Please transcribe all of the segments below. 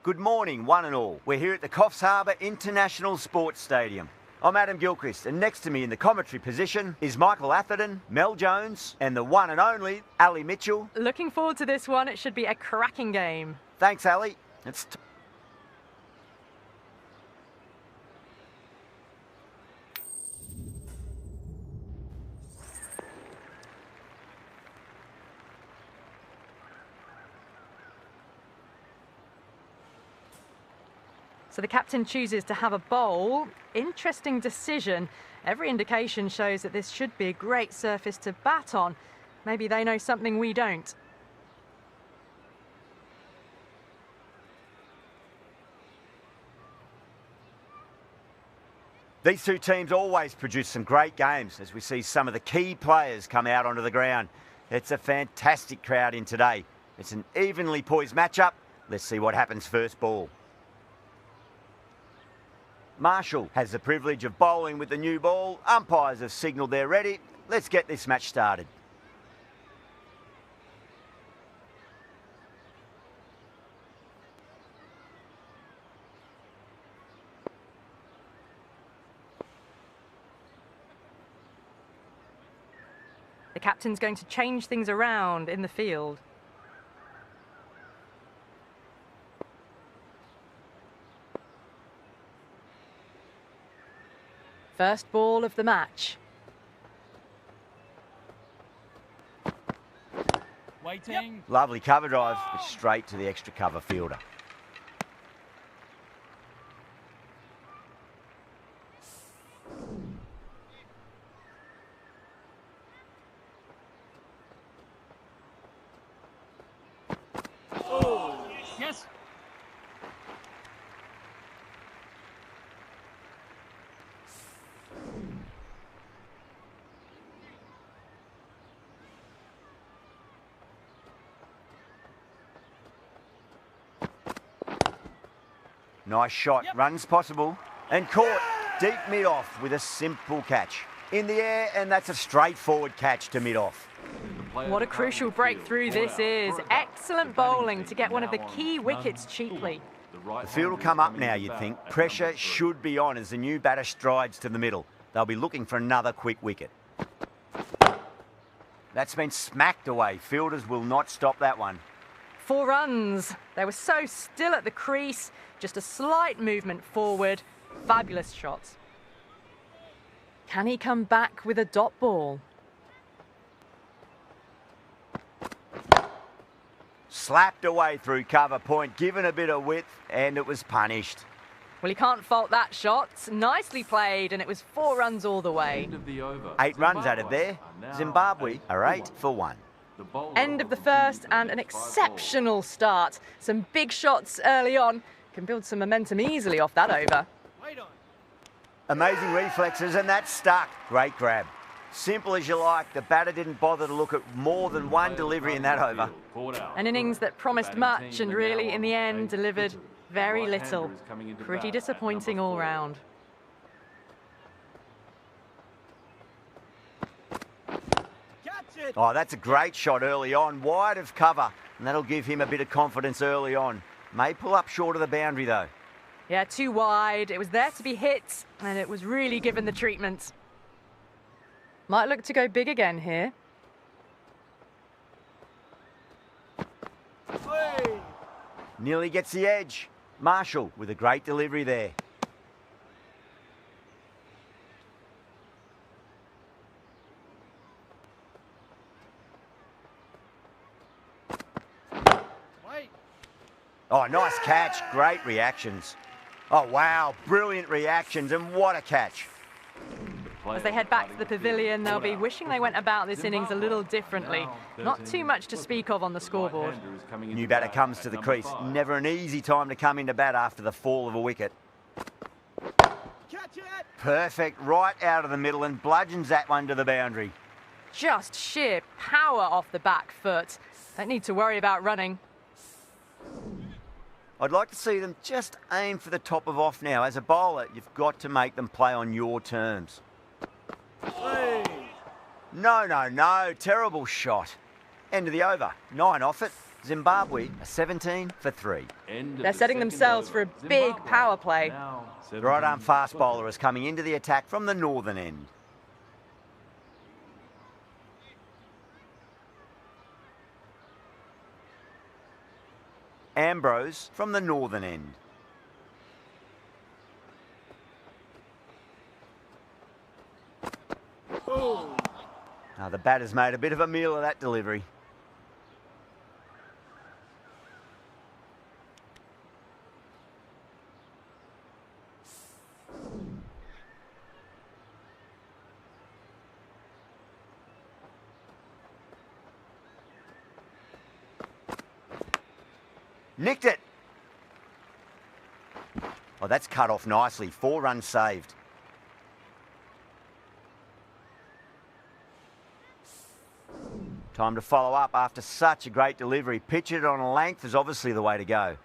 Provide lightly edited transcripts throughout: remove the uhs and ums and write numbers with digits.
Good morning, one and all. We're here at the Coffs Harbour International Sports Stadium. I'm Adam Gilchrist, and next to me in the commentary position is Michael Atherton, Mel Jones, and the one and only Ali Mitchell. Looking forward to this one. It should be a cracking game. Thanks, Ali. So the captain chooses to have a bowl. Interesting decision. Every indication shows that this should be a great surface to bat on. Maybe they know something we don't. These two teams always produce some great games as we see some of the key players come out onto the ground. It's a fantastic crowd in today. It's an evenly poised matchup. Let's see what happens first ball. Marshall has the privilege of bowling with the new ball. Umpires have signalled they're ready. Let's get this match started. The captain's going to change things around in the field. First ball of the match. Waiting. Yep. Lovely cover drive, but straight to the extra cover fielder. Oh, yes. Nice shot, Yep. Runs possible, and caught deep mid-off with a simple catch. In the air, and that's a straightforward catch to mid-off. What a crucial breakthrough this is. Excellent bowling to get one of the key wickets cheaply. The field will come up now, you'd think. Pressure should be on as the new batter strides to the middle. They'll be looking for another quick wicket. That's been smacked away. Fielders will not stop that one. 4 runs. They were so still at the crease. Just a slight movement forward. Fabulous shots. Can he come back with a dot ball? Slapped away through cover point, given a bit of width, and it was punished. Well, he can't fault that shot. Nicely played, and it was 4 runs all the way. 8 runs added there. Zimbabwe are 8 for 1. End of the first, and an exceptional start. Some big shots early on. Can build some momentum easily off that over. Amazing reflexes, and that's stuck. Great grab. Simple as you like, the batter didn't bother to look at more than one delivery in that over. An innings that promised much and really, in the end, delivered very little. Pretty disappointing all round. Oh, that's a great shot early on, wide of cover, and that'll give him a bit of confidence early on. May pull up short of the boundary, though. Yeah, too wide. It was there to be hit, and it was really given the treatment. Might look to go big again here. Nearly gets the edge. Marshall with a great delivery there. Oh, nice catch. Great reactions. Oh, wow. Brilliant reactions, and what a catch. As they head back to the pavilion, they'll be wishing they went about this innings a little differently. Not too much to speak of on the scoreboard. New batter comes to the crease. Never an easy time to come into bat after the fall of a wicket. Perfect, right out of the middle, and bludgeons that one to the boundary. Just sheer power off the back foot. Don't need to worry about running. I'd like to see them just aim for the top of off now. As a bowler, you've got to make them play on your terms. No. Terrible shot. End of the over. 9 off it. Zimbabwe are 17 for 3. They're setting themselves for a big power play. The right arm fast bowler is coming into the attack from the northern end. Ambrose from the northern end. Now the batter's made a bit of a meal of that delivery. Nicked it. Oh, that's cut off nicely. 4 runs saved. Time to follow up after such a great delivery. Pitch it on a length is obviously the way to go.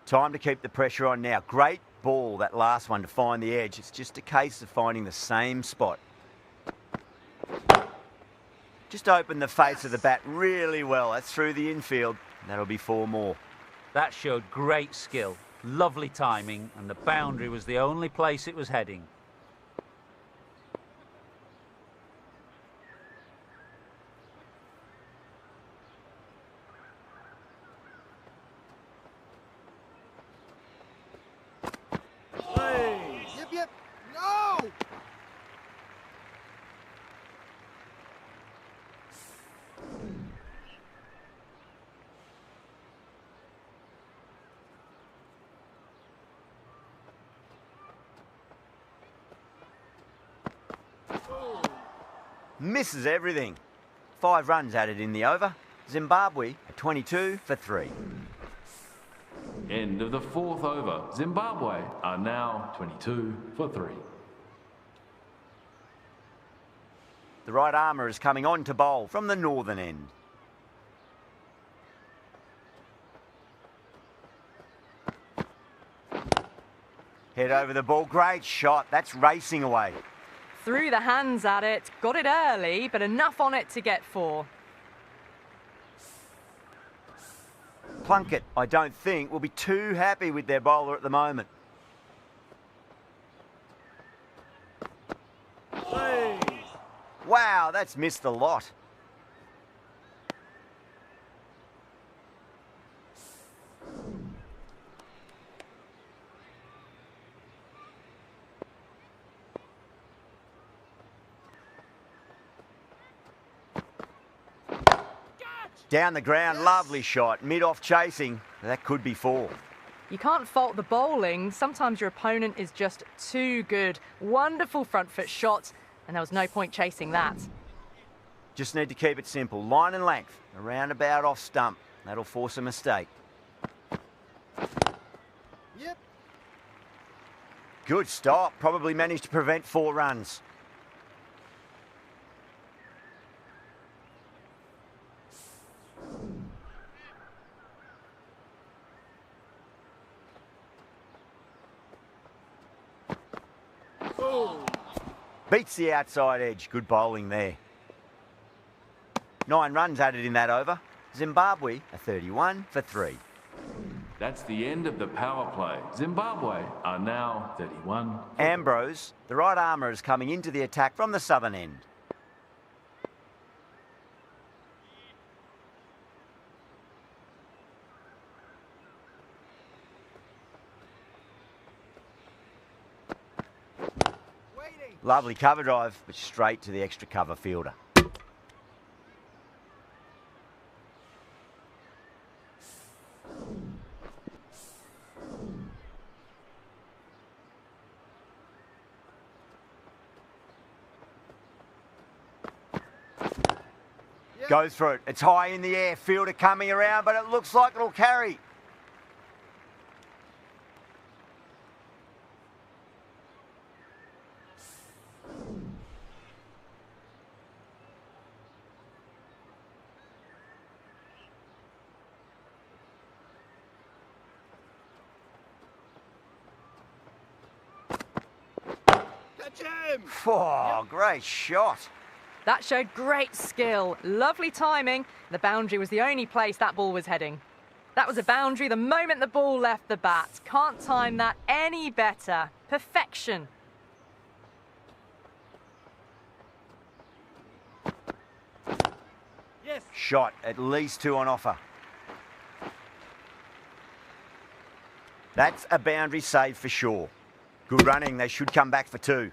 Time to keep the pressure on now. Great ball, that last one, to find the edge. It's just a case of finding the same spot. Just open the face of the bat really well. That's through the infield. That'll be 4 more. That showed great skill, lovely timing, and the boundary was the only place it was heading. Yep. No! Misses everything. 5 runs added in the over. Zimbabwe are 22 for 3. End of the 4th over. Zimbabwe are now 22 for 3. The right armour is coming on to bowl from the northern end. Head over the ball. Great shot. That's racing away. Threw the hands at it, got it early, but enough on it to get 4. Plunkett, I don't think, will be too happy with their bowler at the moment. Wow, that's missed the lot. Down the ground, lovely shot. Mid-off chasing. That could be 4. You can't fault the bowling. Sometimes your opponent is just too good. Wonderful front foot shot, and there was no point chasing that. Just need to keep it simple. Line and length. A roundabout off stump. That'll force a mistake. Yep. Good stop. Probably managed to prevent 4 runs. Beats the outside edge. Good bowling there. 9 runs added in that over. Zimbabwe are 31 for 3. That's the end of the power play. Zimbabwe are now 31. Ambrose, the right armour, is coming into the attack from the southern end. Lovely cover drive, but straight to the extra cover fielder. Goes for it. It's high in the air. Fielder coming around, but it looks like it'll carry. Catch him! Oh, great shot. That showed great skill, lovely timing. The boundary was the only place that ball was heading. That was a boundary the moment the ball left the bat. Can't time that any better. Perfection. Yes. Shot, at least 2 on offer. That's a boundary save for sure. Good running, they should come back for 2.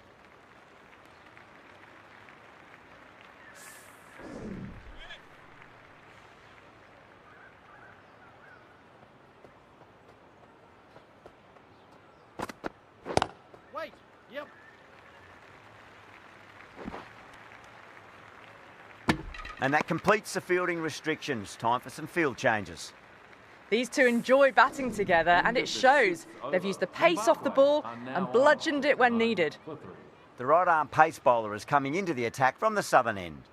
Wait. Yep. And that completes the fielding restrictions. Time for some field changes. These two enjoy batting together, and it shows. They've used the pace off the ball and bludgeoned it when needed. The right-arm pace bowler is coming into the attack from the southern end.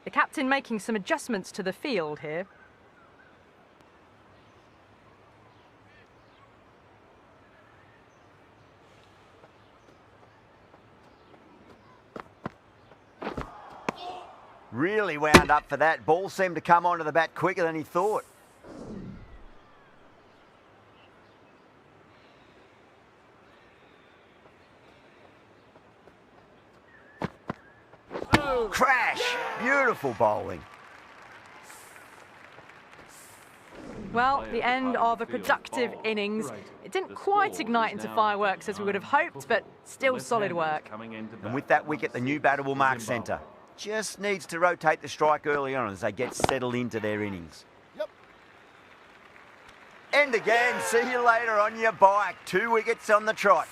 The captain making some adjustments to the field here. Really wound up for that. Ball seemed to come onto the bat quicker than he thought. Crash! Beautiful bowling. Well, the end of a productive innings. It didn't quite ignite into fireworks as we would have hoped, but still solid work. And with that wicket, the new batter will mark centre. Just needs to rotate the strike early on as they get settled into their innings. Yep. And again, see you later on your bike. 2 wickets on the trot.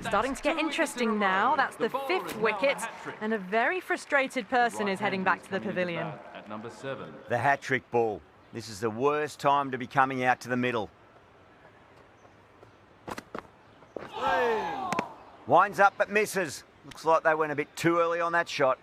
Starting to get interesting now. That's the 5th wicket, and a very frustrated person is heading back to the pavilion. At number 7. The hat-trick ball. This is the worst time to be coming out to the middle. Winds up but misses. Looks like they went a bit too early on that shot.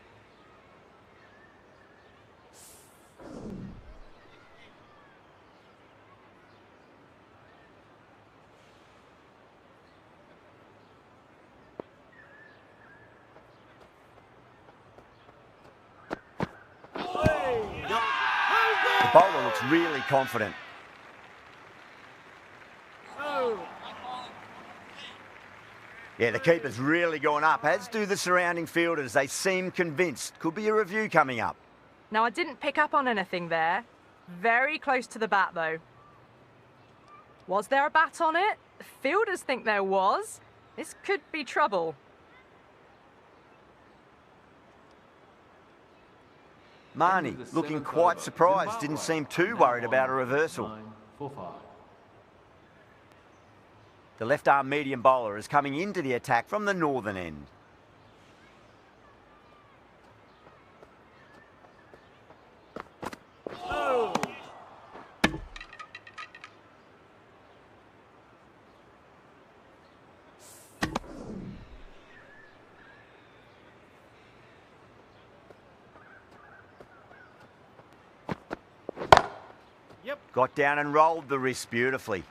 The bowler looks really confident. Yeah, the keeper's really gone up, as do the surrounding fielders. They seem convinced. Could be a review coming up. Now, I didn't pick up on anything there. Very close to the bat, though. Was there a bat on it? The fielders think there was. This could be trouble. Marnie, looking quite surprised, didn't seem too worried about a reversal. 9 for 5. The left-arm medium bowler is coming into the attack from the northern end. Yep. Got down and rolled the wrist beautifully.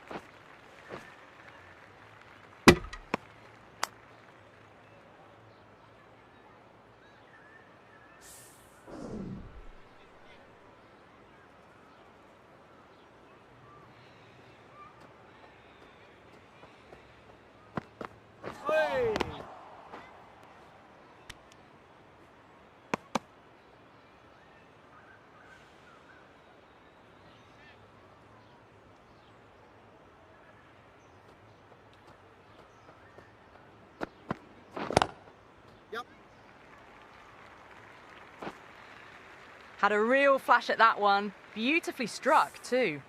Had a real flash at that one. Beautifully struck, too.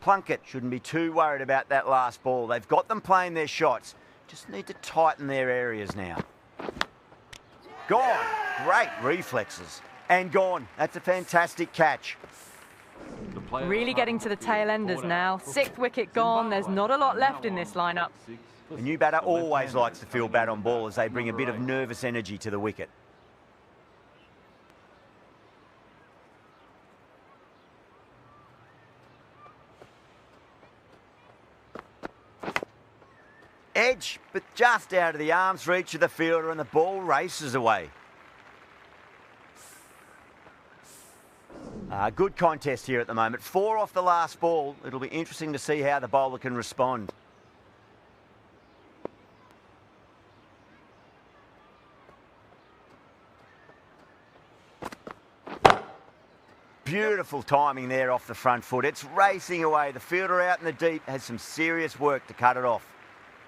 Plunkett shouldn't be too worried about that last ball. They've got them playing their shots. Just need to tighten their areas now. Gone. Great reflexes. And gone. That's a fantastic catch. Really getting to the tail enders now. 6th wicket gone. There's not a lot left in this lineup. A new batter always likes to feel bat on ball as they bring a bit of nervous energy to the wicket. Edge, but just out of the arm's reach of the fielder, and the ball races away. Good contest here at the moment. 4 off the last ball. It'll be interesting to see how the bowler can respond. Beautiful timing there off the front foot. It's racing away. The fielder out in the deep has some serious work to cut it off.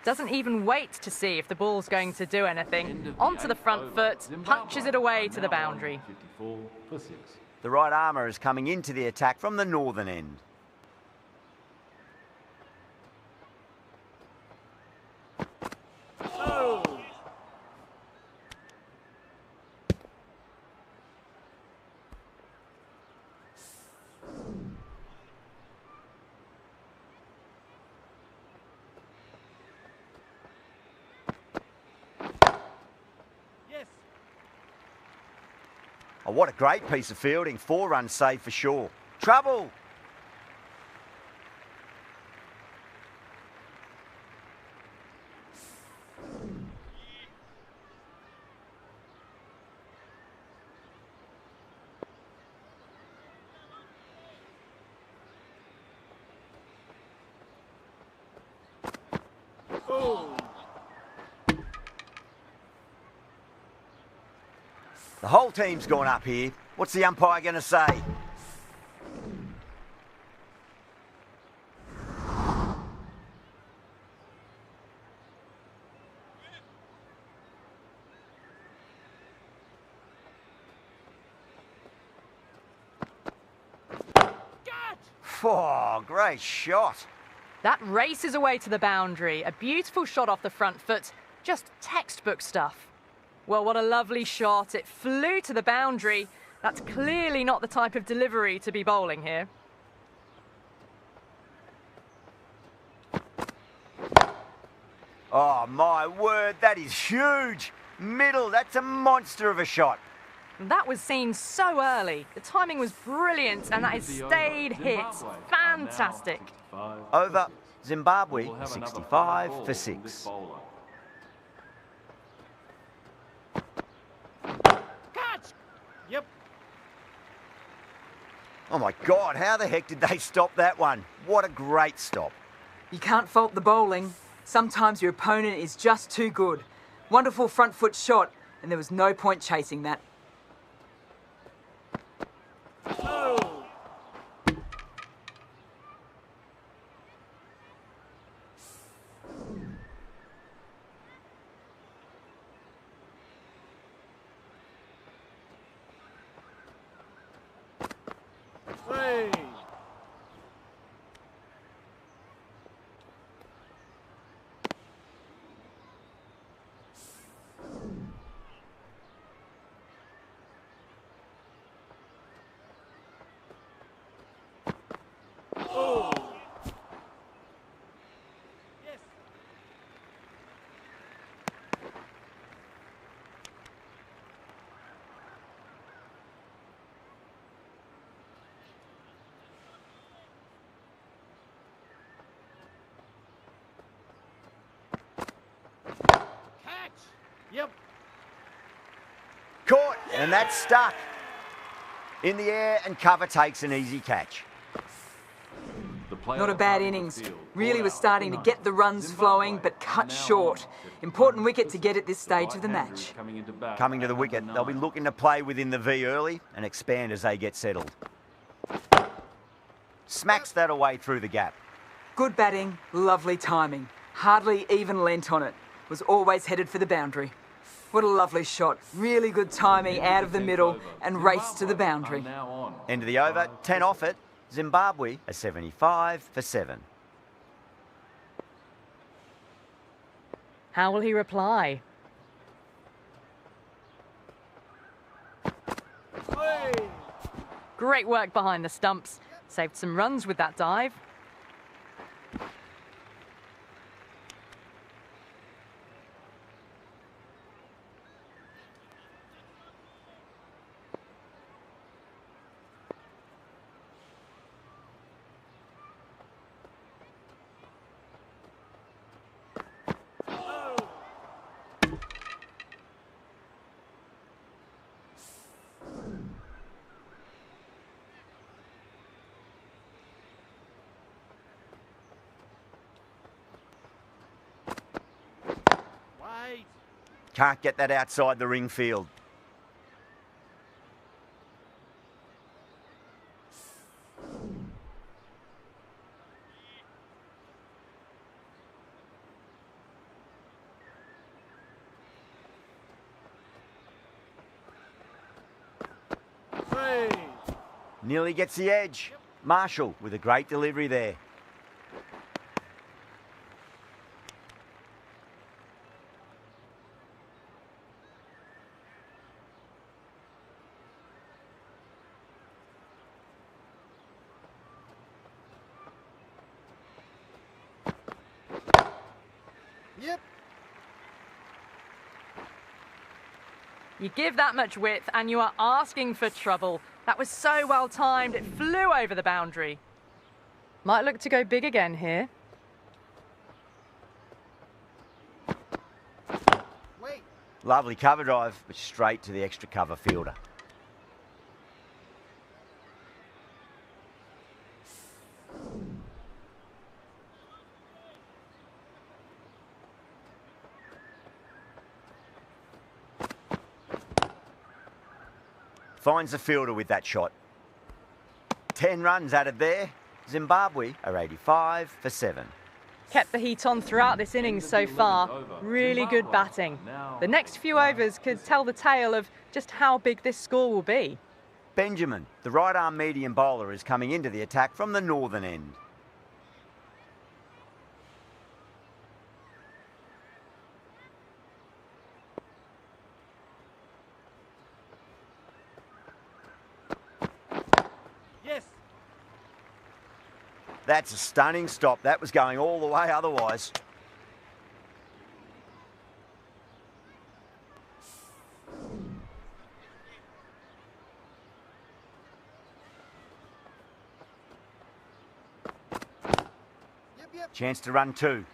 Doesn't even wait to see if the ball's going to do anything. Onto the front foot, punches it away to the boundary. 54 for 6. The right armour is coming into the attack from the northern end. Oh. Yes. Oh, what a great piece of fielding. 4 runs saved for sure. Trouble. Oh. The whole team's gone up here. What's the umpire going to say? Oh, great shot. That races away to the boundary. A beautiful shot off the front foot. Just textbook stuff. Well, what a lovely shot. It flew to the boundary. That's clearly not the type of delivery to be bowling here. Oh, my word, that is huge. Middle, that's a monster of a shot. That was seen so early. The timing was brilliant, and that is stayed hits. Fantastic. Over. Zimbabwe, 65 for 6. Catch. Yep. Oh, my God, how the heck did they stop that one? What a great stop. You can't fault the bowling. Sometimes your opponent is just too good. Wonderful front foot shot, and there was no point chasing that. Oh. Hey. Oh. Yes. Catch. Yep. Caught, and that's stuck. In the air, and cover takes an easy catch. Not a bad innings. Really was starting to get the runs flowing, but cut short. Important wicket to get at this stage of the match. Coming to the wicket, they'll be looking to play within the V early and expand as they get settled. Smacks that away through the gap. Good batting, lovely timing. Hardly even lent on it. Was always headed for the boundary. What a lovely shot. Really good timing out of the middle and race to the boundary. Now on. End of the over, 10 off it. Zimbabwe a 75 for 7. How will he reply? Hey. Great work behind the stumps. Saved some runs with that dive. Wait. Can't get that outside the ring field. Hey. Nearly gets the edge. Marshall with a great delivery there. Yep. You give that much width and you are asking for trouble. That was so well timed, it flew over the boundary. Might look to go big again here. Wait. Lovely cover drive, but straight to the extra cover fielder. Finds the fielder with that shot. 10 runs added there. Zimbabwe are 85 for 7. Kept the heat on throughout this innings so far. Really good batting. The next few overs could tell the tale of just how big this score will be. Benjamin, the right arm medium bowler, is coming into the attack from the northern end. Yes. That's a stunning stop. That was going all the way otherwise. Yep. Chance to run 2.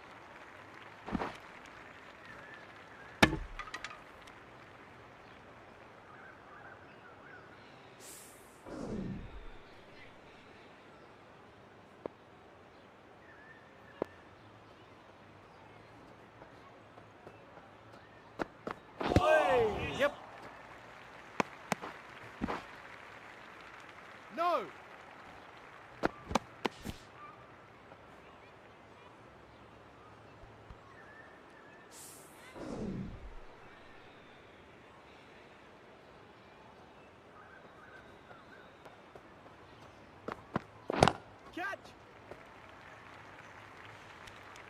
Hey. Yep. No. Catch.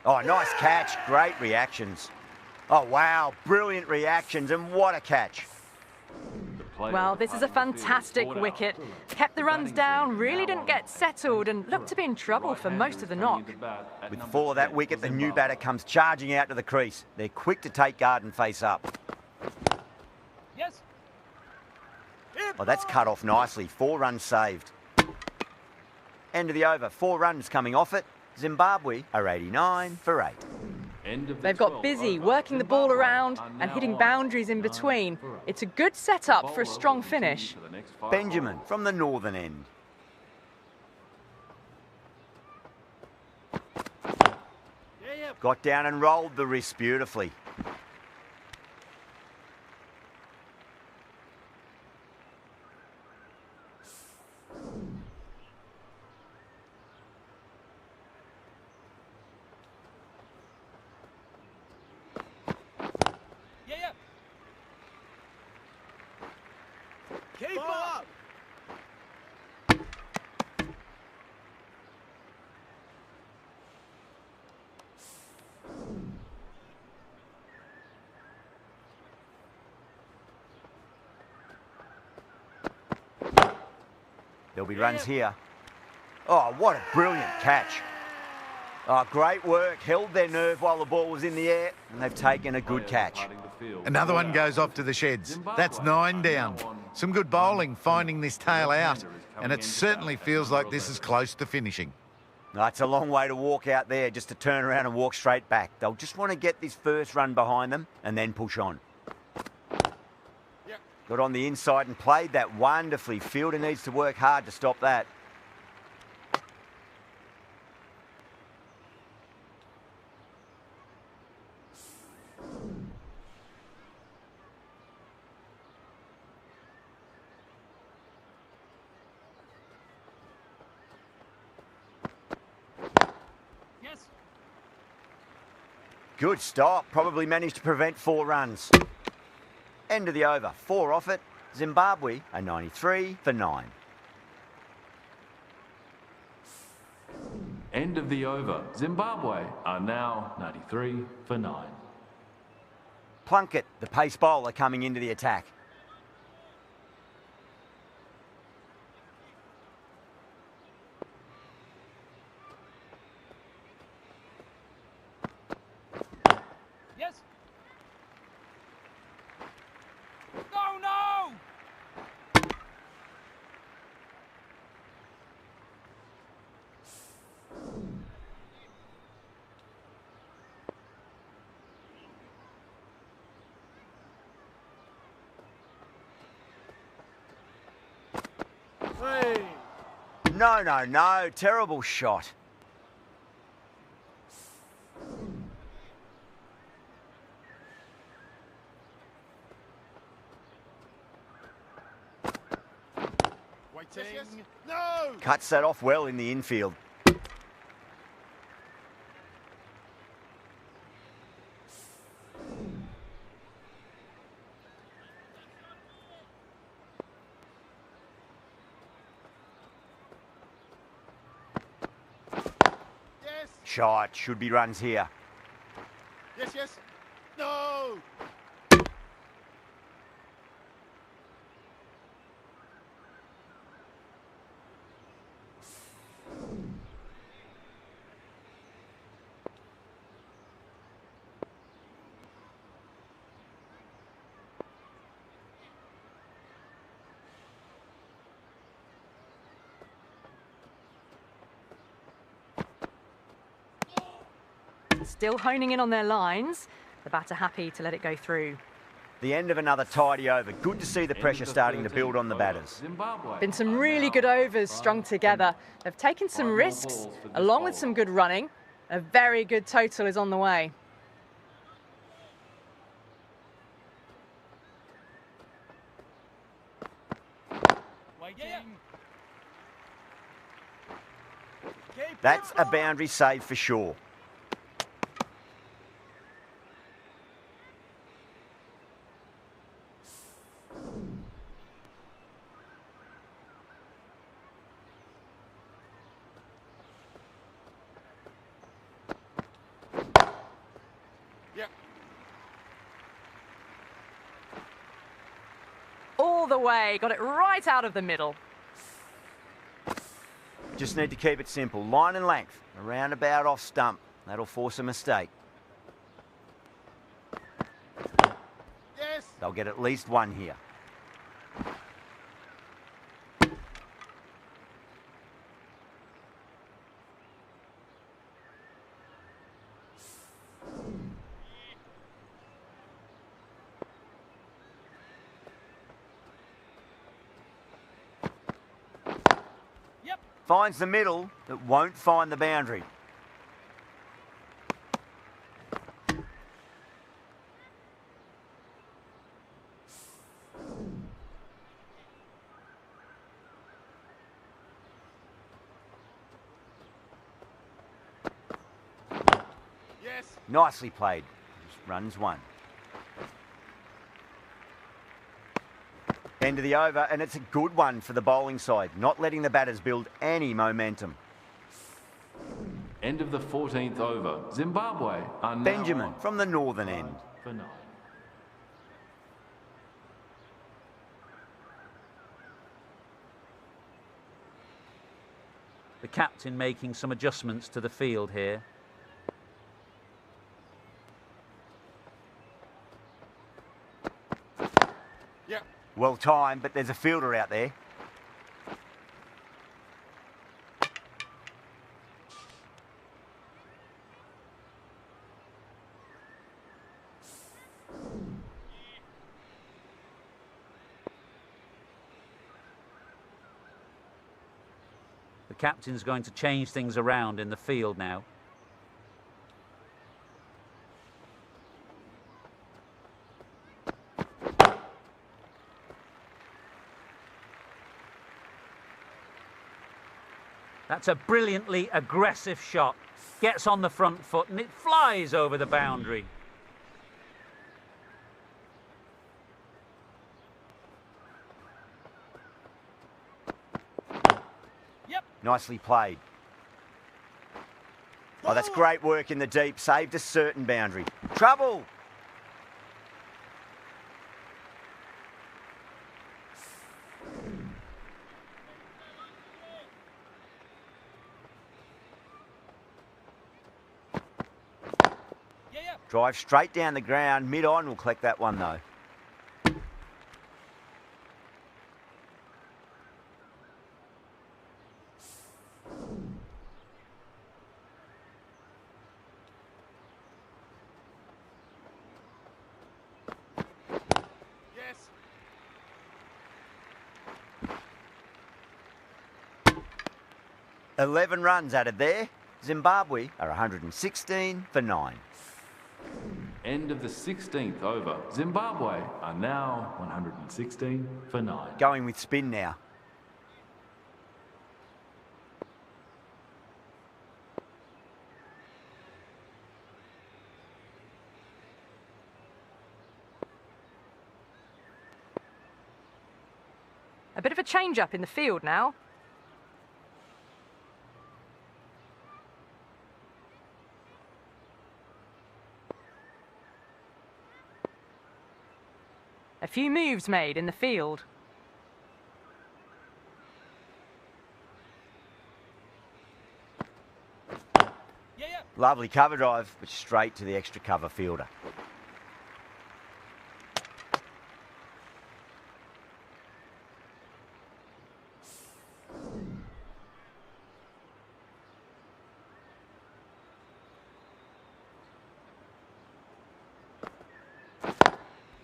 Oh, nice catch. Great reactions. Oh, wow. Brilliant reactions. And what a catch. Well, this is a fantastic wicket. Kept the runs down, really didn't get settled and looked to be in trouble for most of the knock. With the fall of that wicket, the new batter comes charging out to the crease. They're quick to take guard and face up. Yes. Oh, that's cut off nicely. 4 runs saved. End of the over. 4 runs coming off it. Zimbabwe are 89 for 8. They've got busy working the ball around and hitting boundaries in between. It's a good setup for a strong finish. Benjamin from the northern end. Yep. Got down and rolled the wrist beautifully. Keep up. There'll be runs here. Oh, what a brilliant catch. Oh, great work. Held their nerve while the ball was in the air, and they've taken a good catch. Another one goes off to the sheds. That's 9 down. Some good bowling finding this tail out, and it certainly feels like this is close to finishing. No, it's a long way to walk out there just to turn around and walk straight back. They'll just want to get this first run behind them and then push on. Got on the inside and played that wonderfully. Fielder needs to work hard to stop that. Yes. Good stop. Probably managed to prevent 4 runs. End of the over. 4 off it. Zimbabwe are 93 for 9. End of the over. Zimbabwe are now 93 for 9. Plunkett, the pace bowler, coming into the attack. Yes. No, no. Hey. No, no, no. Terrible shot. Waiting. No. Cuts that off well in the infield. Yes. Shot. Should be runs here. Yes, yes. No. Still honing in on their lines. The batter happy to let it go through. The end of another tidy over. Good to see the pressure starting to build on the batters. Been some really good overs strung together. They've taken some risks, along with some good running. A very good total is on the way. Waiting. That's a boundary save for sure. Yep. All the way, got it right out of the middle. Just need to keep it simple. Line and length. Around about off stump. That'll force a mistake. Yes. They'll get at least one here. Yep. Finds the middle, but won't find the boundary. Yes. Nicely played. Just runs 1. End of the over, and it's a good one for the bowling side, not letting the batters build any momentum. End of the 14th over. Zimbabwe are now Benjamin on from the northern end. for 9. The captain making some adjustments to the field here. Yeah. Well timed, but there's a fielder out there. The captain's going to change things around in the field now. That's a brilliantly aggressive shot. Gets on the front foot and it flies over the boundary. Yep. Nicely played. Oh, that's great work in the deep. Saved a certain boundary. Trouble! Yeah. Drive straight down the ground. Mid-on will collect that one, though. Yes. 11 runs added there. Zimbabwe are 116 for 9. End of the 16th over. Zimbabwe are now 116 for 9. Going with spin now. A bit of a change-up in the field now. A few moves made in the field. Yeah. Lovely cover drive, but straight to the extra cover fielder.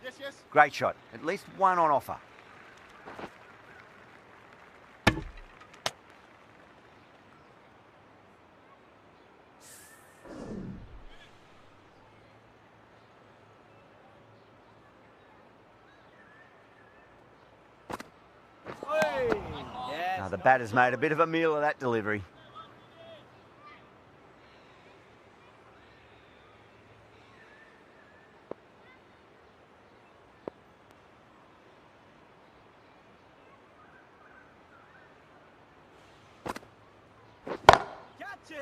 Yes, yes. Great shot. At least one on offer. Now the batter's made a bit of a meal of that delivery.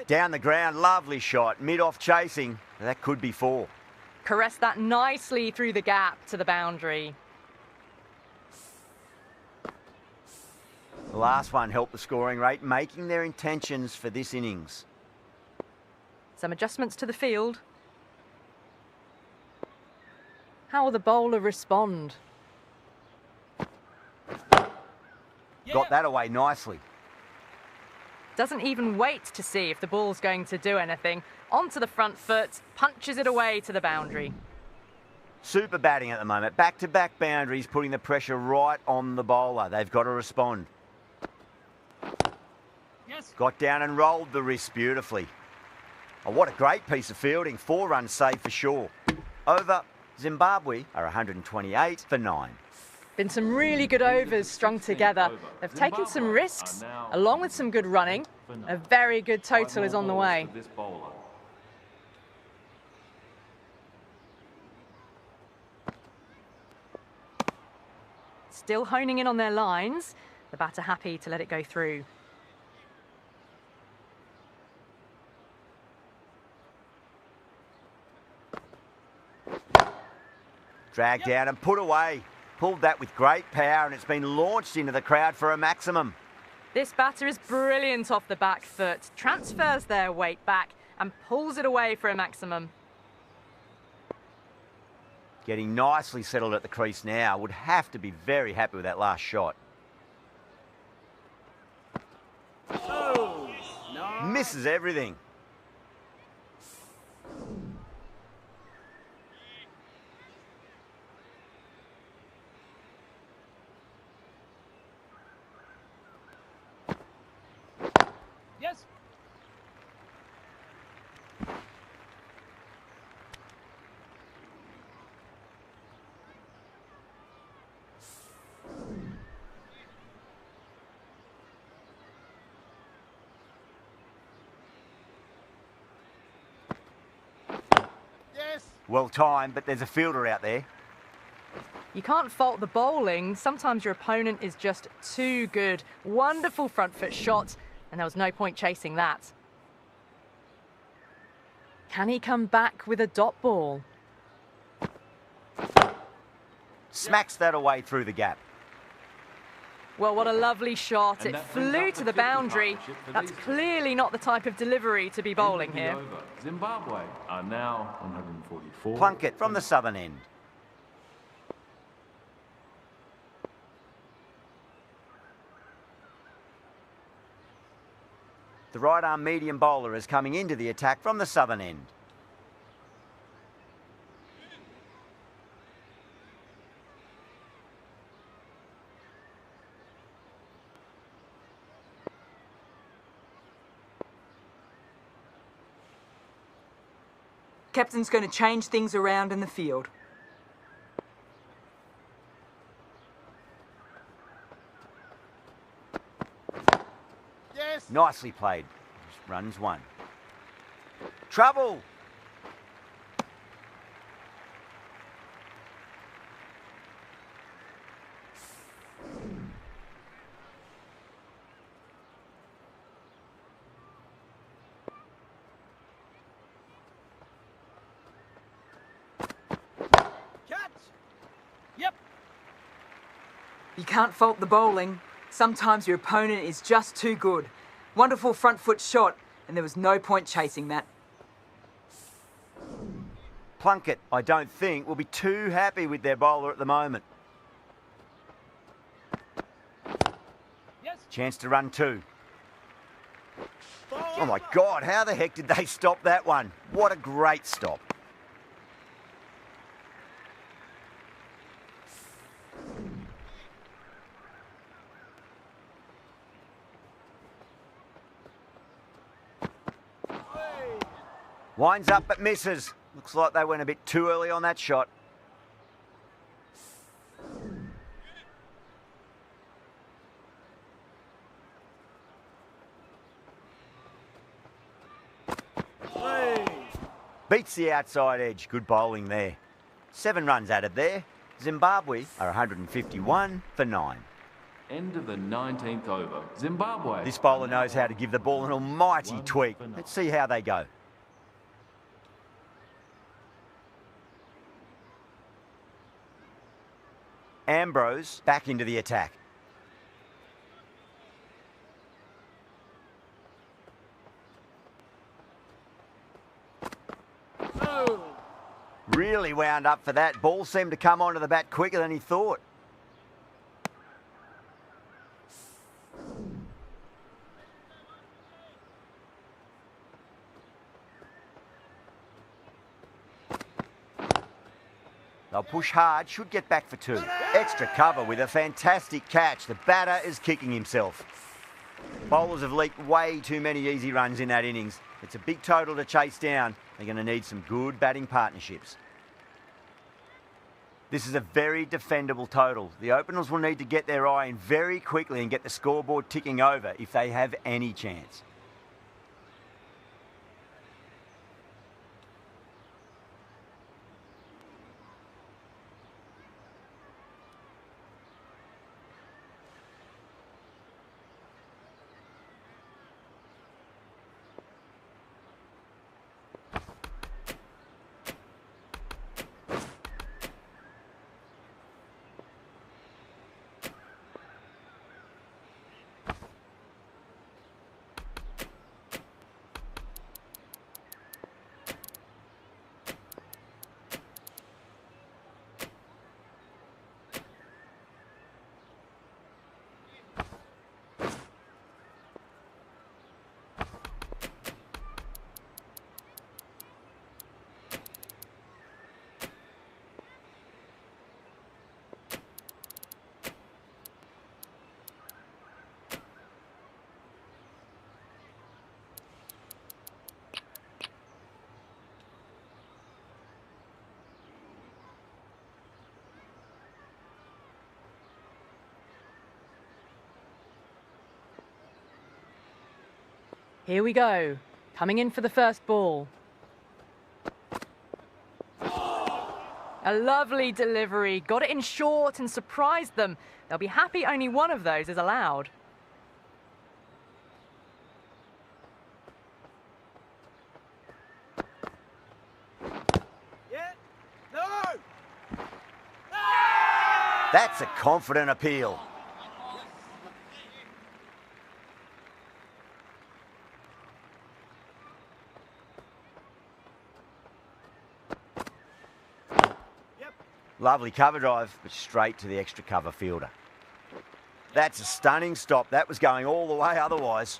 Down the ground, lovely shot. Mid-off chasing. That could be 4. Caressed that nicely through the gap to the boundary. The last one helped the scoring rate, making their intentions for this innings. Some adjustments to the field. How will the bowler respond? Got that away nicely. Doesn't even wait to see if the ball's going to do anything. Onto the front foot, punches it away to the boundary. Super batting at the moment. Back-to-back boundaries, putting the pressure right on the bowler. They've got to respond. Yes. Got down and rolled the wrist beautifully. Oh, what a great piece of fielding. 4 runs saved for sure. Over. Zimbabwe are 128 for 9. Been some really good overs strung together. They've taken some risks, along with some good running. A very good total is on the way. Still honing in on their lines. The batter happy to let it go through. Dragged down and put away. Pulled that with great power, and it's been launched into the crowd for a maximum. This batter is brilliant off the back foot, transfers their weight back and pulls it away for a maximum. Getting nicely settled at the crease now. Would have to be very happy with that last shot. Oh, no. Misses everything. Yes. Yes. Well timed, but there's a fielder out there. You can't fault the bowling. Sometimes your opponent is just too good. Wonderful front foot shot, and there was no point chasing that. Can he come back with a dot ball? Smacks that away through the gap. Well, what a lovely shot. And It that brings flew up to the the 50 boundary. partnership for That's these clearly not the type of delivery to be bowling End of the here. over. Zimbabwe are now 144. Plunkett from the southern end. The right arm medium bowler is coming into the attack from the southern end. Captain's going to change things around in the field. Yes. Nicely played. Just runs one. Trouble. Catch. Yep. You can't fault the bowling. Sometimes your opponent is just too good. Wonderful front foot shot, and there was no point chasing that. Plunkett, I don't think, will be too happy with their bowler at the moment. Yes. Chance to run two. Oh my God, how the heck did they stop that one? What a great stop. Winds up but misses. Looks like they went a bit too early on that shot. Beats the outside edge. Good bowling there. 7 runs added there. Zimbabwe are 151 for 9. End of the 19th over. Zimbabwe. This bowler knows how to give the ball an almighty tweak. Let's see how they go. Ambrose back into the attack. Oh. Really wound up for that. Ball seemed to come onto the bat quicker than he thought. They'll push hard, should get back for 2. Extra cover with a fantastic catch. The batter is kicking himself. Bowlers have leaked way too many easy runs in that innings. It's a big total to chase down. They're going to need some good batting partnerships. This is a very defendable total. The openers will need to get their eye in very quickly and get the scoreboard ticking over if they have any chance. Here we go. Coming in for the first ball. A lovely delivery. Got it in short and surprised them. They'll be happy only one of those is allowed. Yeah. No. That's a confident appeal. Lovely cover drive, but straight to the extra cover fielder. That's a stunning stop. That was going all the way otherwise.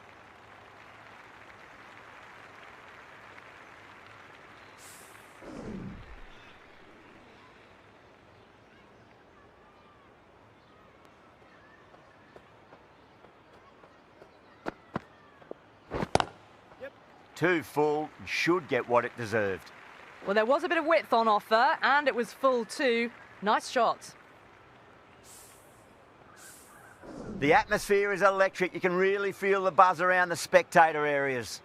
Too full, should get what it deserved. Well, there was a bit of width on offer, and it was full too. Nice shot. The atmosphere is electric. You can really feel the buzz around the spectator areas.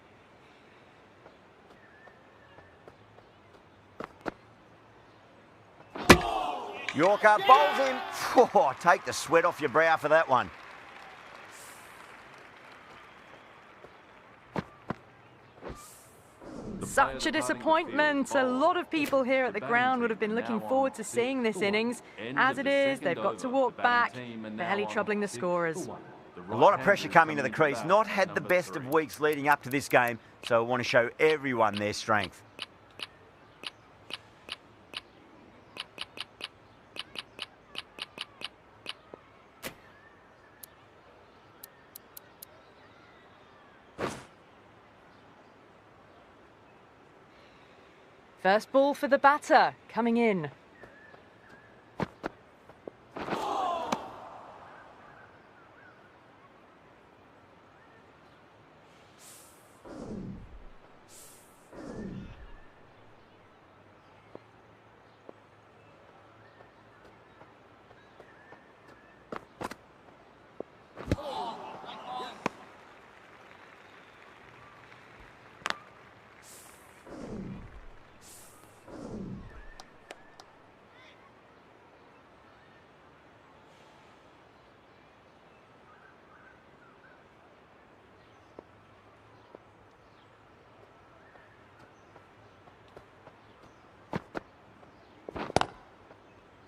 Yorker bowls him. Oh, take the sweat off your brow for that one. Such a disappointment. A lot of people here at the ground would have been looking forward to seeing this innings. As it is, they've got to walk back, barely troubling the scorers. A lot of pressure coming to the crease. Not had the best of weeks leading up to this game, so I want to show everyone their strength. First ball for the batter, coming in.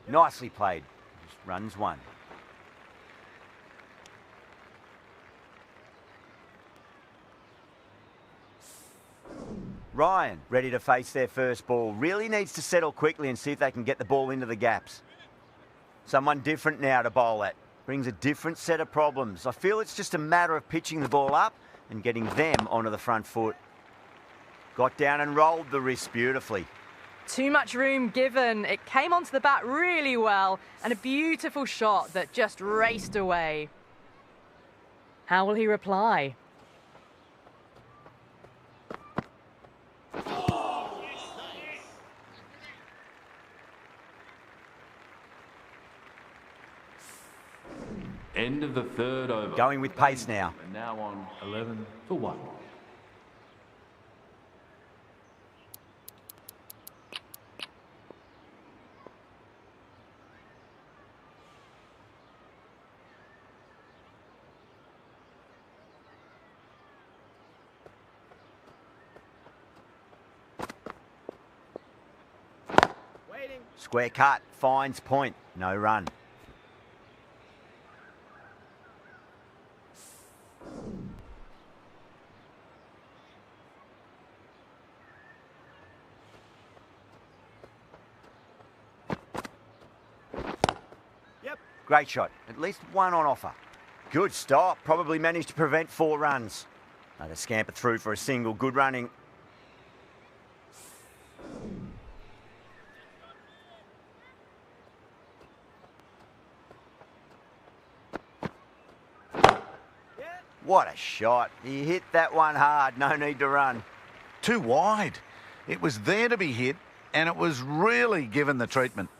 Nicely played. Just runs one. Ryan, ready to face their first ball. Really needs to settle quickly and see if they can get the ball into the gaps. Someone different now to bowl at. Brings a different set of problems. I feel it's just a matter of pitching the ball up and getting them onto the front foot. Got down and rolled the wrist beautifully. Too much room given. It came onto the bat really well, and a beautiful shot that just raced away. How will he reply? End of the third over. Going with pace now. And now on 11 for 1. Square cut, finds point, no run. Yep. Great shot, at least one on offer. Good stop, probably managed to prevent 4 runs. Another scamper through for a single, good running. What a shot. He hit that one hard. No need to run. Too wide. It was there to be hit, and it was really given the treatment.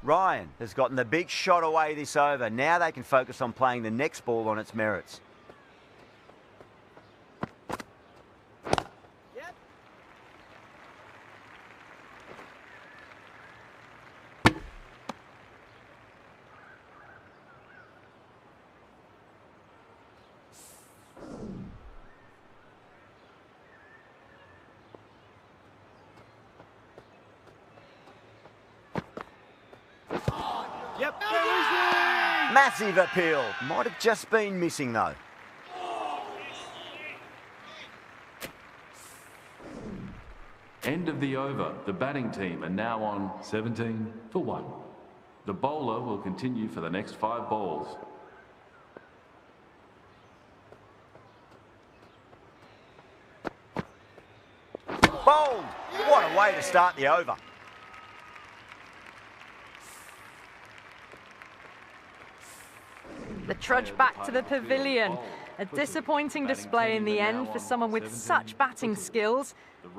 Ryan has gotten the big shot away this over. Now they can focus on playing the next ball on its merits. Yep. Go easy. Massive appeal. Might have just been missing though. End of the over. The batting team are now on 17 for 1. The bowler will continue for the next 5 balls. Bowled. What a way to start the over. The trudge back to the pavilion. A disappointing display in the end for someone with such batting skills.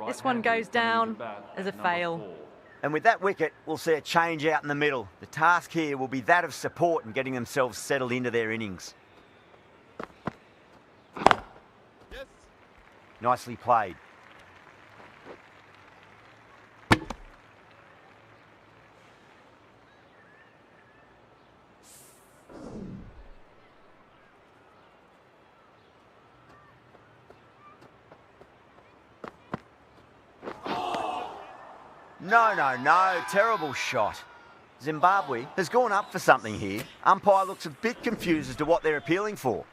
This one goes down as a fail. And with that wicket, we'll see a change out in the middle. The task here will be that of support and getting themselves settled into their innings. Yes. Nicely played. No, terrible shot. Zimbabwe has gone up for something here. Umpire looks a bit confused as to what they're appealing for.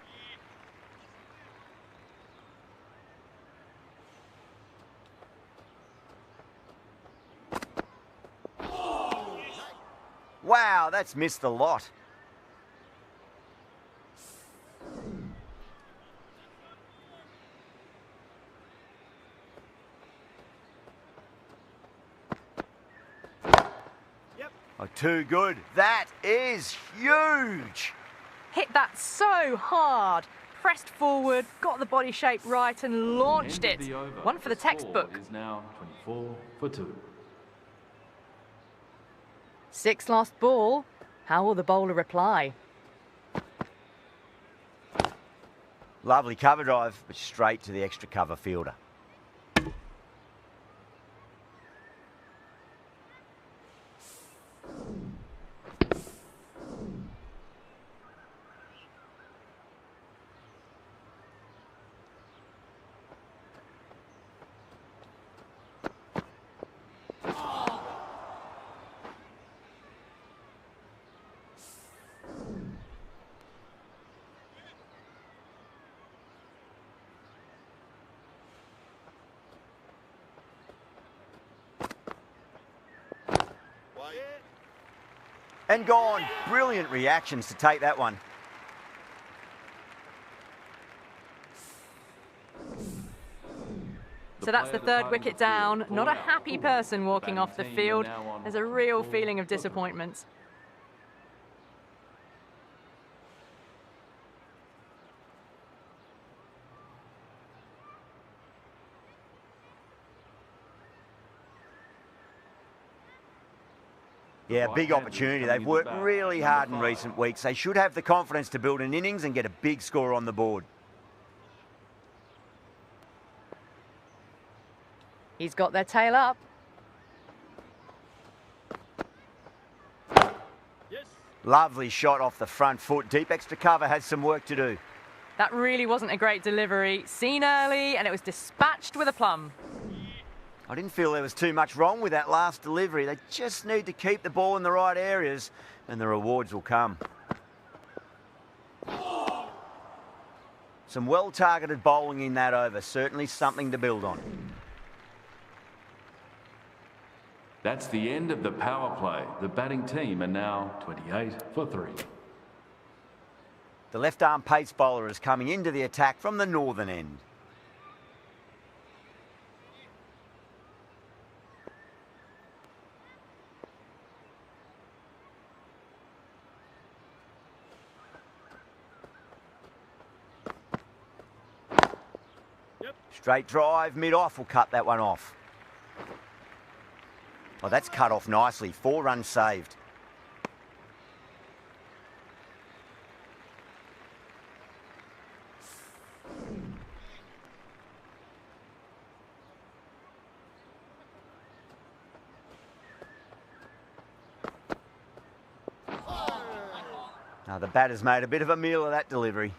Wow, that's missed the lot. Oh, too good. That is huge. Hit that so hard. Pressed forward, got the body shape right and launched End of it. the over. One for the textbook. Score is now 24 for 2. 6 last ball. How will the bowler reply? Lovely cover drive, but straight to the extra cover fielder. And gone. Brilliant reactions to take that one. So that's the third wicket down. Not a happy person walking off the field. There's a real feeling of disappointment. Yeah, big opportunity. They've worked really hard in recent weeks. They should have the confidence to build an innings and get a big score on the board. He's got their tail up. Yes. Lovely shot off the front foot. Deep extra cover has some work to do. That really wasn't a great delivery. Seen early and it was dispatched with a plum. I didn't feel there was too much wrong with that last delivery. They just need to keep the ball in the right areas and the rewards will come. Some well-targeted bowling in that over. Certainly something to build on. That's the end of the power play. The batting team are now 28 for 3. The left-arm pace bowler is coming into the attack from the northern end. Straight drive, mid-off will cut that one off. Oh, that's cut off nicely. 4 runs saved. Now the batter's made a bit of a meal of that delivery.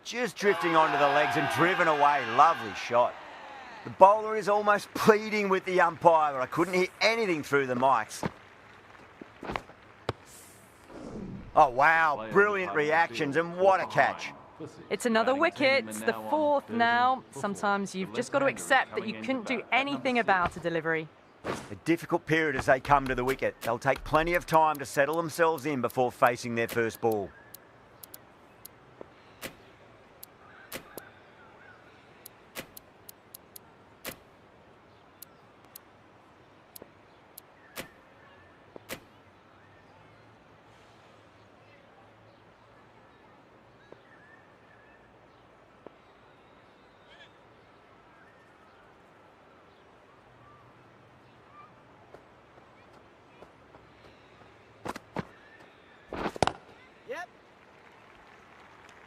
just drifting onto the legs and driven away. Lovely shot. The bowler is almost pleading with the umpire, but I couldn't hear anything through the mics. Oh, wow. Brilliant reactions, and what a catch. It's another wicket, the fourth now. Sometimes you've just got to accept that you couldn't do anything about a delivery. A difficult period as they come to the wicket. They'll take plenty of time to settle themselves in before facing their first ball.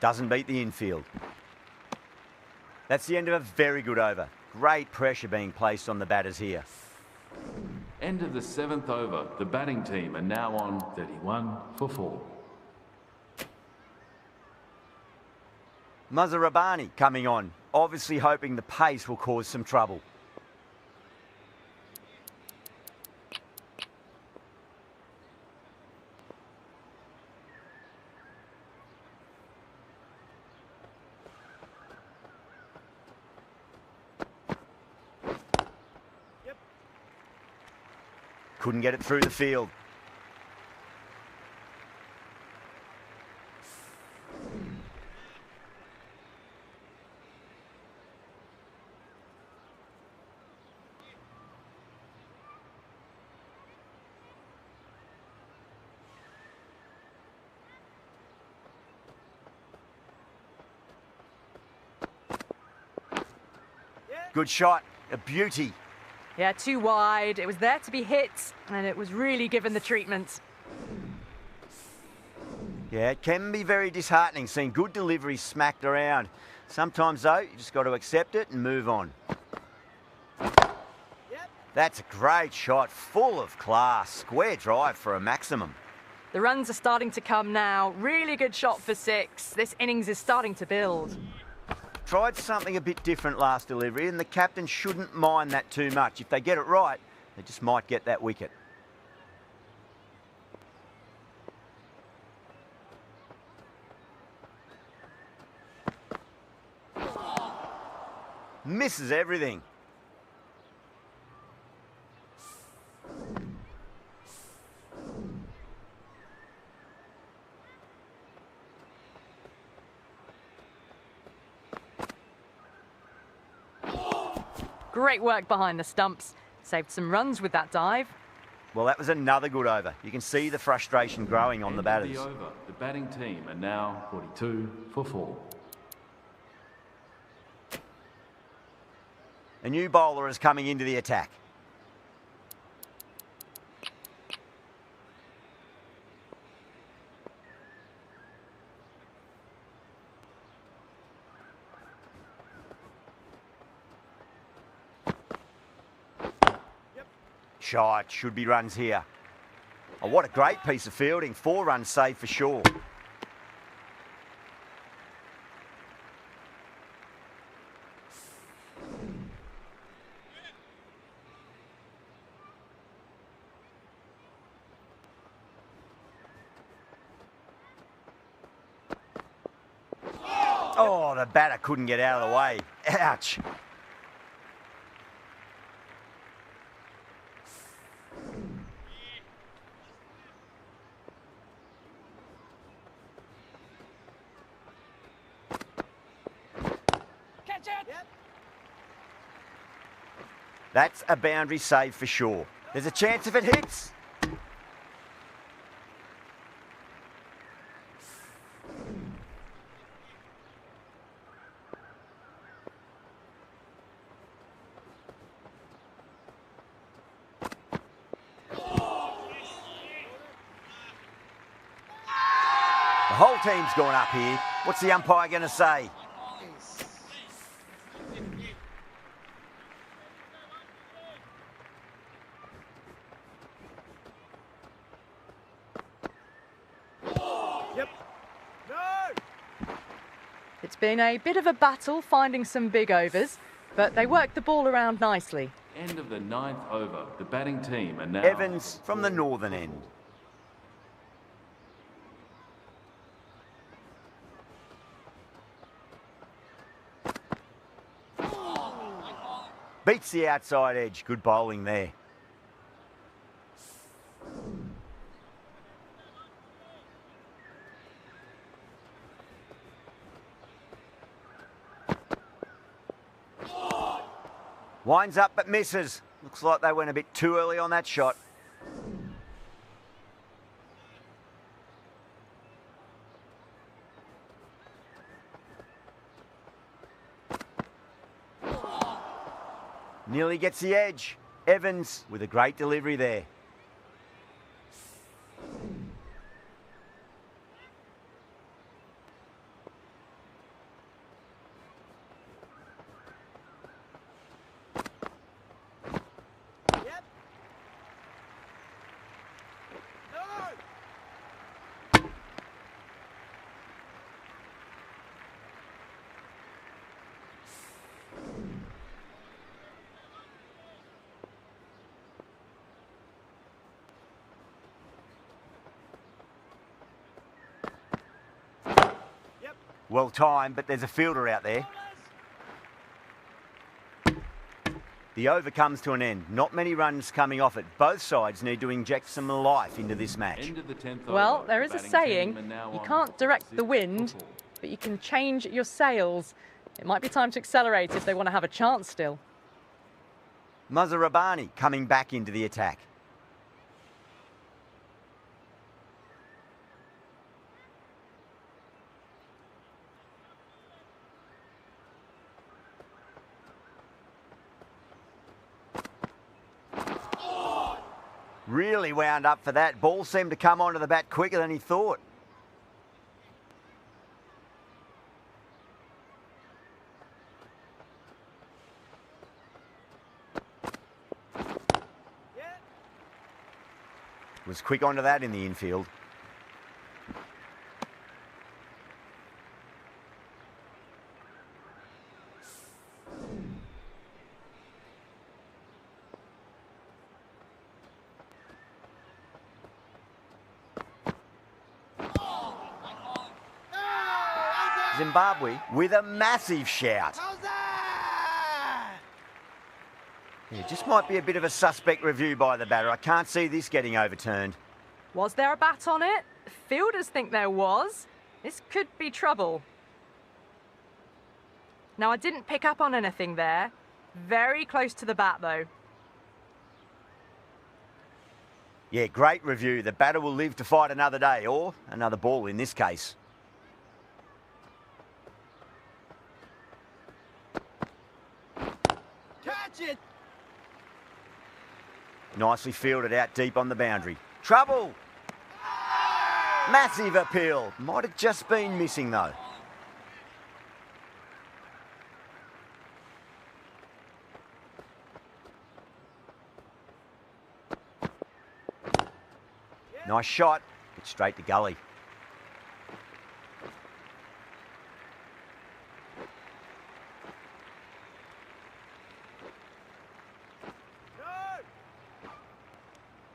Doesn't beat the infield. That's the end of a very good over. Great pressure being placed on the batters here. End of the 7th over. The batting team are now on 31 for 4. Mazhar Rabbani coming on, obviously hoping the pace will cause some trouble. Couldn't get it through the field. Good shot, a beauty. Yeah, too wide. It was there to be hit, and it was really given the treatment. Yeah, it can be very disheartening seeing good deliveries smacked around. Sometimes, though, you just got to accept it and move on. That's a great shot, full of class. Square drive for a maximum. The runs are starting to come now. Really good shot for 6. This innings is starting to build. Tried something a bit different last delivery, and the captain shouldn't mind that too much. If they get it right, they just might get that wicket. Misses everything. Great work behind the stumps. Saved some runs with that dive. Well, that was another good over. You can see the frustration growing on the batters. The over. The batting team are now 42 for 4. A new bowler is coming into the attack. Shot, should be runs here. Oh, what a great piece of fielding. 4 runs saved for sure. Oh, the batter couldn't get out of the way. Ouch. That's a boundary save for sure. There's a chance if it hits. The whole team's gone up here. What's the umpire going to say? It's been a bit of a battle finding some big overs, but they worked the ball around nicely. End of the 9th over. The batting team are now... Evans from the northern end. Beats the outside edge. Good bowling there. Winds up but misses. Looks like they went a bit too early on that shot. Nearly gets the edge. Evans with a great delivery there. Well timed, but there's a fielder out there. The over comes to an end. Not many runs coming off it. Both sides need to inject some life into this match. End of the 10th Well, over. there The is a batting saying, team are now you on can't direct the 6 wind, for 4. but you can change your sails. It might be time to accelerate if they want to have a chance still. Muzarabani coming back into the attack. Really wound up for that. Ball seemed to come onto the bat quicker than he thought. Was quick onto that in the infield. Zimbabwe with a massive shout. Yeah, just might be a bit of a suspect review by the batter. I can't see this getting overturned. Was there a bat on it? Fielders think there was. This could be trouble. Now, I didn't pick up on anything there. Very close to the bat, though. Yeah, great review. The batter will live to fight another day, or another ball in this case. Catch it! Nicely fielded out deep on the boundary. Trouble! Massive appeal. Might have just been missing, though. Nice shot. Get straight to gully.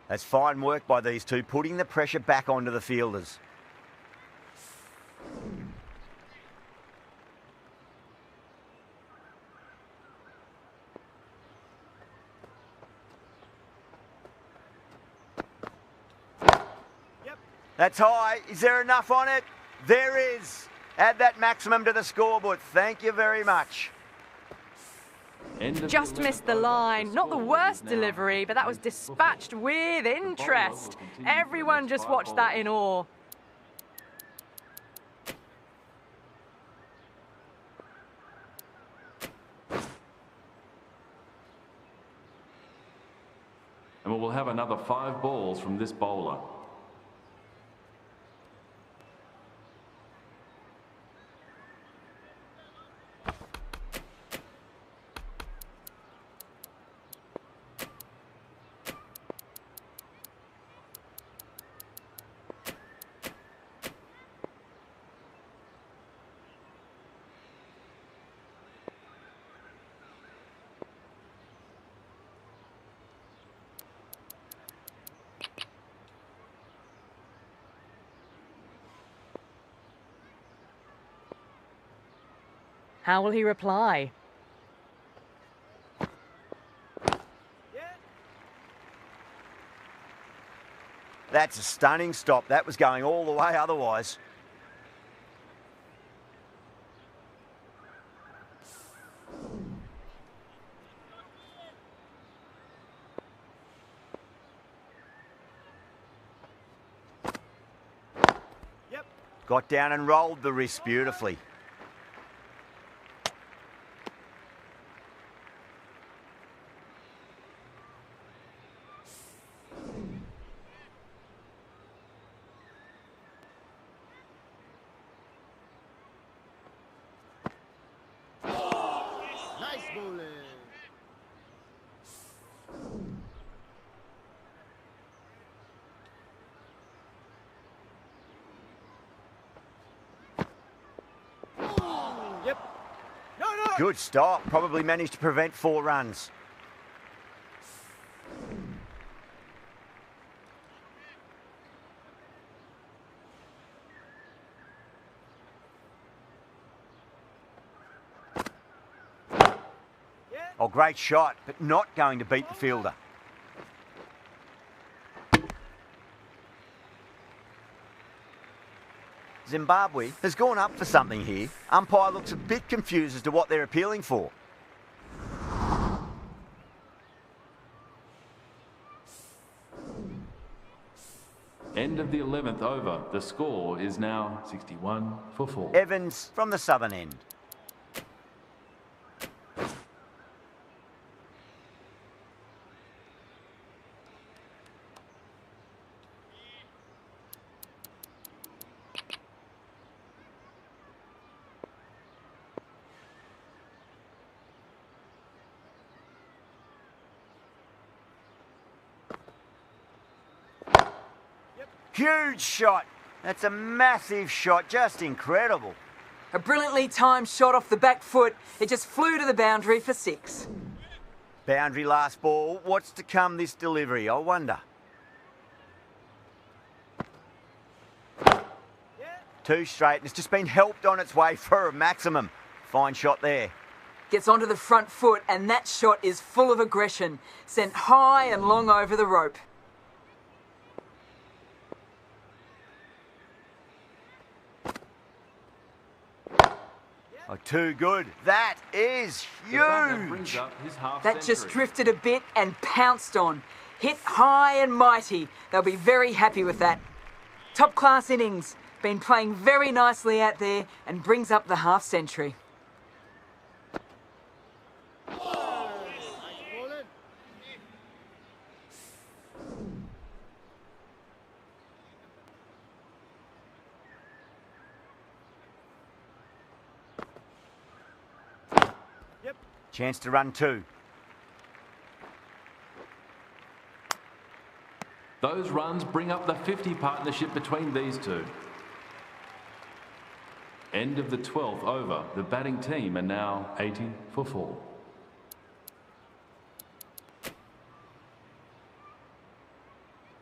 That's fine work by these two, putting the pressure back onto the fielders. That's high. Is there enough on it? There is. Add that maximum to the scoreboard. Thank you very much. Just missed the line. Not the worst delivery, but that was dispatched with interest. Everyone just watched that in awe. And we will have another 5 balls from this bowler. How will he reply? That's a stunning stop. That was going all the way otherwise. Got down and rolled the wrist beautifully. Nice bowling. Yep. No, no. Good stop. Probably managed to prevent 4 runs. Oh, great shot, but not going to beat the fielder. Zimbabwe has gone up for something here. Umpire looks a bit confused as to what they're appealing for. End of the 11th over. The score is now 61 for 4. Evans from the southern end. Huge shot. That's a massive shot. Just incredible. A brilliantly timed shot off the back foot. It just flew to the boundary for 6. Boundary last ball. What's to come this delivery, I wonder. Too straight, and it's just been helped on its way for a maximum. Fine shot there. Gets onto the front foot, and that shot is full of aggression. Sent high and long over the rope. Oh, too good. That is The batter brings huge. up his half That just century. drifted a bit and pounced on. Hit high and mighty. They'll be very happy with that. Top class innings. Been playing very nicely out there and brings up the half century. Nice bowling. Chance to run 2. Those runs bring up the 50 partnership between these two. End of the 12th over. The batting team are now 80 for 4.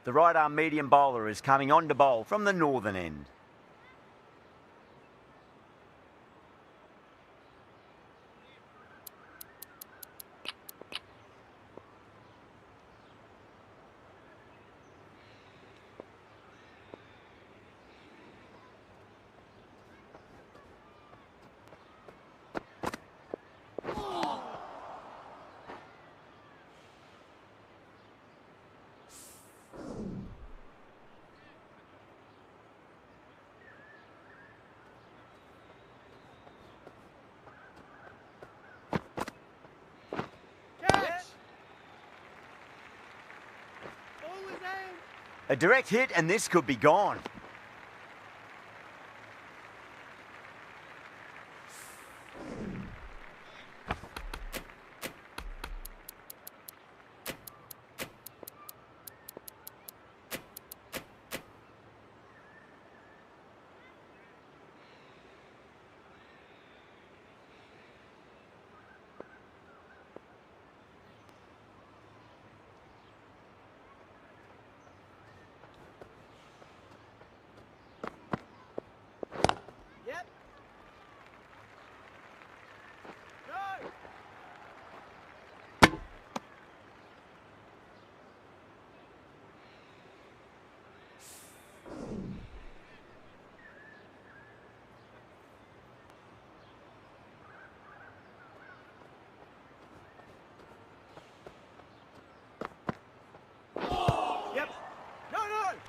The right arm medium bowler is coming on to bowl from the northern end. Catch. Ball is aimed. A direct hit and this could be gone.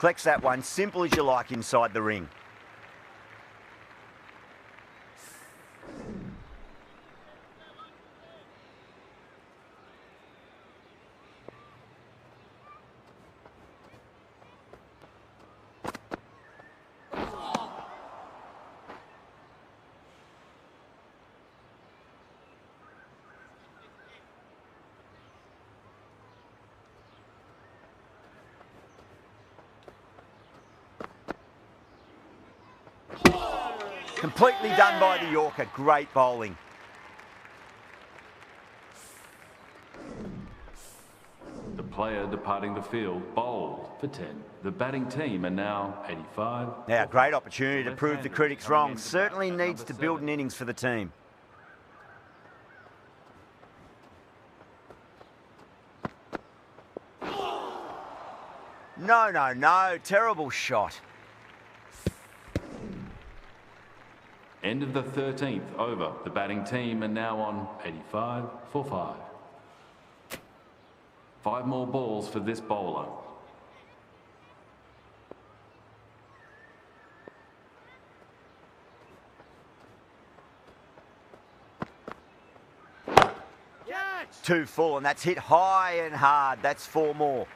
Collects that one, simple as you like inside the ring. Completely done by the Yorker. Great bowling. The player departing the field bowled for 10. The batting team are now 85. Now, great opportunity to prove the critics wrong. Certainly needs to build an innings for the team. No, no, no. Terrible shot. End of the 13th over. The batting team are now on 85 for 5. 5 more balls for this bowler. Catch! 2 full, and that's hit high and hard. That's 4 more.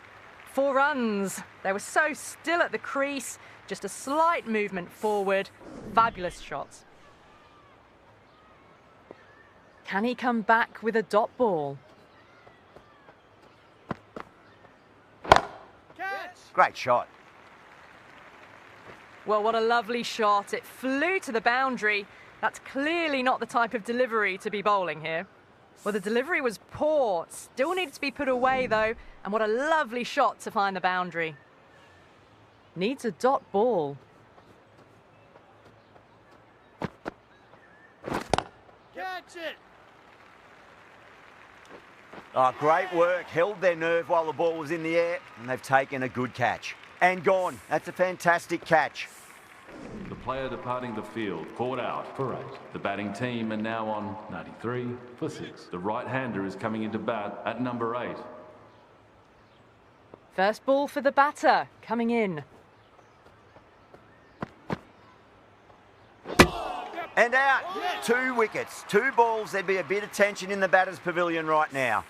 4 runs. They were so still at the crease. Just a slight movement forward. Fabulous shots. Can he come back with a dot ball? Catch! Great shot. Well, what a lovely shot. It flew to the boundary. That's clearly not the type of delivery to be bowling here. Well, the delivery was poor. Still needs to be put away, though. And what a lovely shot to find the boundary. Needs a dot ball. Catch it! Oh, great work. Held their nerve while the ball was in the air, and they've taken a good catch. And gone. That's a fantastic catch. The player departing the field caught out for 8. The batting team are now on 93 for 6. The right-hander is coming into bat at number 8. First ball for the batter, coming in. And out. 2 wickets. 2 balls. There'd be a bit of tension in the batter's pavilion right now.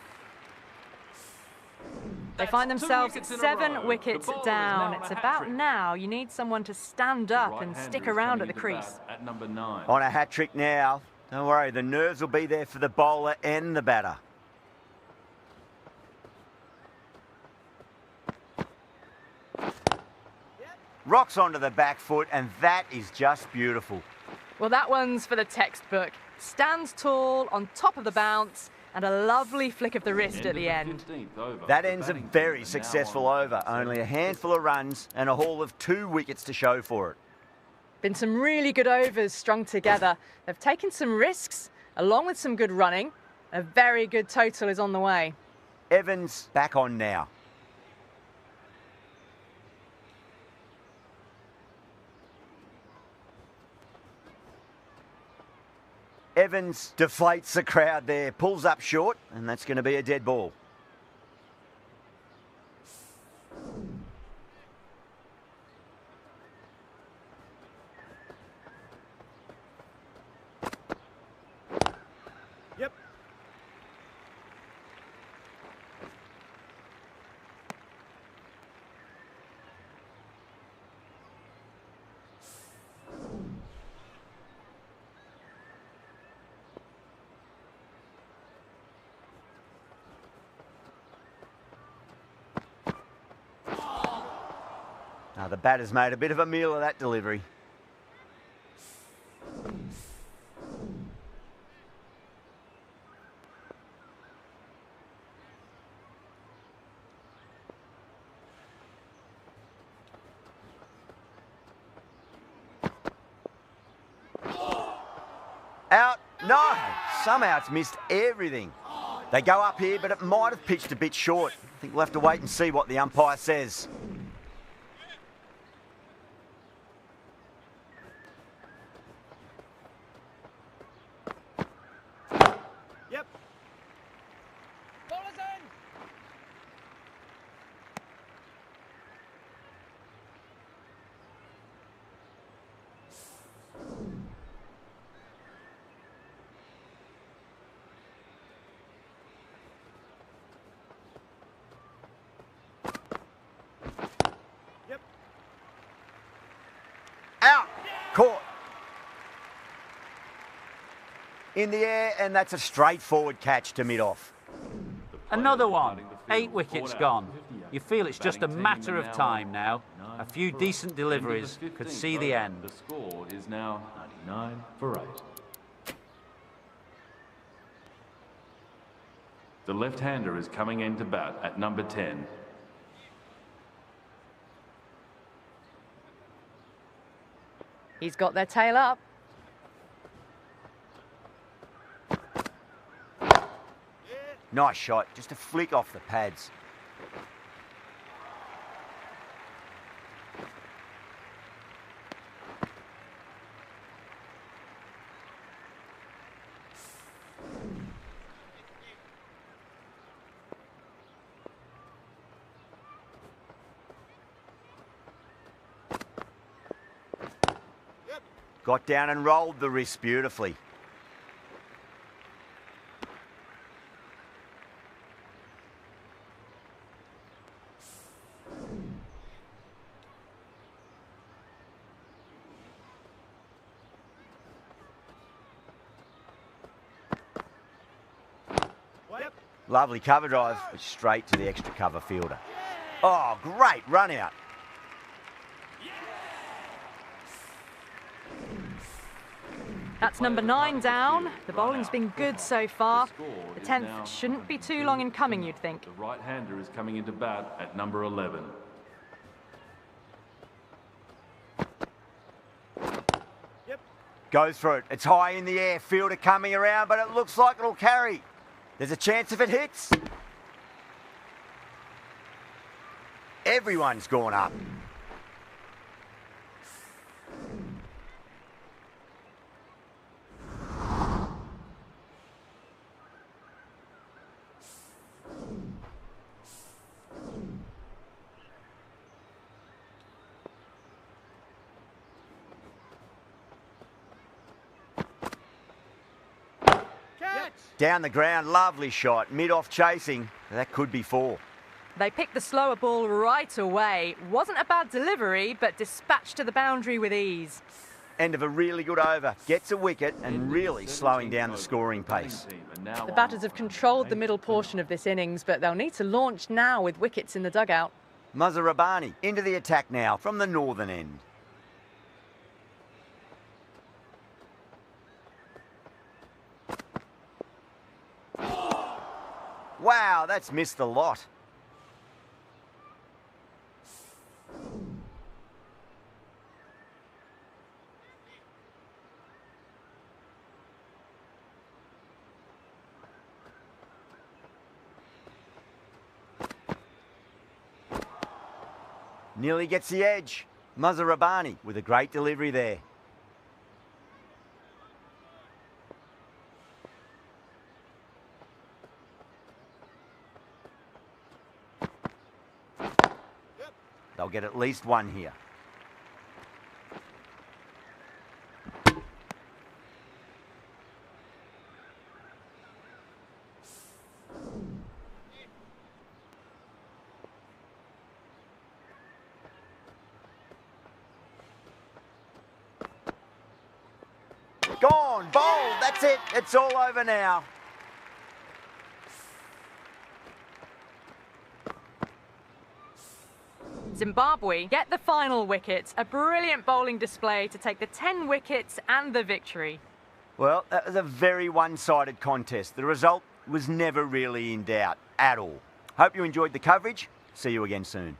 They find That's 2 themselves wickets in a 7 row. wickets The bowler is down. now It's on a about hat-trick. now you need someone to stand up and Right-hander stick is around at coming the into crease. bat at number 9. On a hat-trick now. Don't worry, the nerves will be there for the bowler and the batter. Rocks onto the back foot, and that is just beautiful. Well, that one's for the textbook. Stands tall on top of the bounce and a lovely flick of the wrist at the end. 15th over. That The ends a batting team very are successful now on over. Only a handful of runs and a haul of 2 wickets to show for it. Been some really good overs strung together. They've taken some risks along with some good running. A very good total is on the way. Evans back on now. Evans deflates the crowd there, pulls up short, and that's going to be a dead ball. Yep. Now, the batter's made a bit of a meal of that delivery. Out. No. Somehow it's missed everything. They go up here, but it might have pitched a bit short. I think we'll have to wait and see what the umpire says. Yep. Bowler's in. In the air, and that's a straightforward catch to mid-off. Another one. 8 wickets gone. You feel it's just a matter of time now. A few decent deliveries could see the end. The score is now 99 for 8. The left-hander is coming in to bat at number 10. He's got their tail up. Nice shot, just a flick off the pads. Got down and rolled the wrist beautifully. Lovely cover drive, but straight to the extra cover fielder. Oh, great run out. That's number 9 down. The bowling's been good so far. The 10th shouldn't be too long in coming, you'd think. The right-hander is coming into bat at number 11. Goes for it. It's high in the air. Fielder coming around, but it looks like it'll carry. There's a chance if it hits. Everyone's gone up. Down the ground, lovely shot. Mid-off chasing. That could be 4. They picked the slower ball right away. Wasn't a bad delivery, but dispatched to the boundary with ease. End of a really good over. Gets a wicket and really slowing down the scoring pace. The batters have controlled the middle portion of this innings, but they'll need to launch now with wickets in the dugout. Mazhar Rabbani into the attack now from the northern end. Wow, that's missed a lot. Nearly gets the edge. Mazhar Rabbani with a great delivery there. They'll get at least one here. Gone, bowled, that's it. It's all over now. Zimbabwe get the final wicket. A brilliant bowling display to take the 10 wickets and the victory. Well, that was a very one-sided contest. The result was never really in doubt at all. Hope you enjoyed the coverage. See you again soon.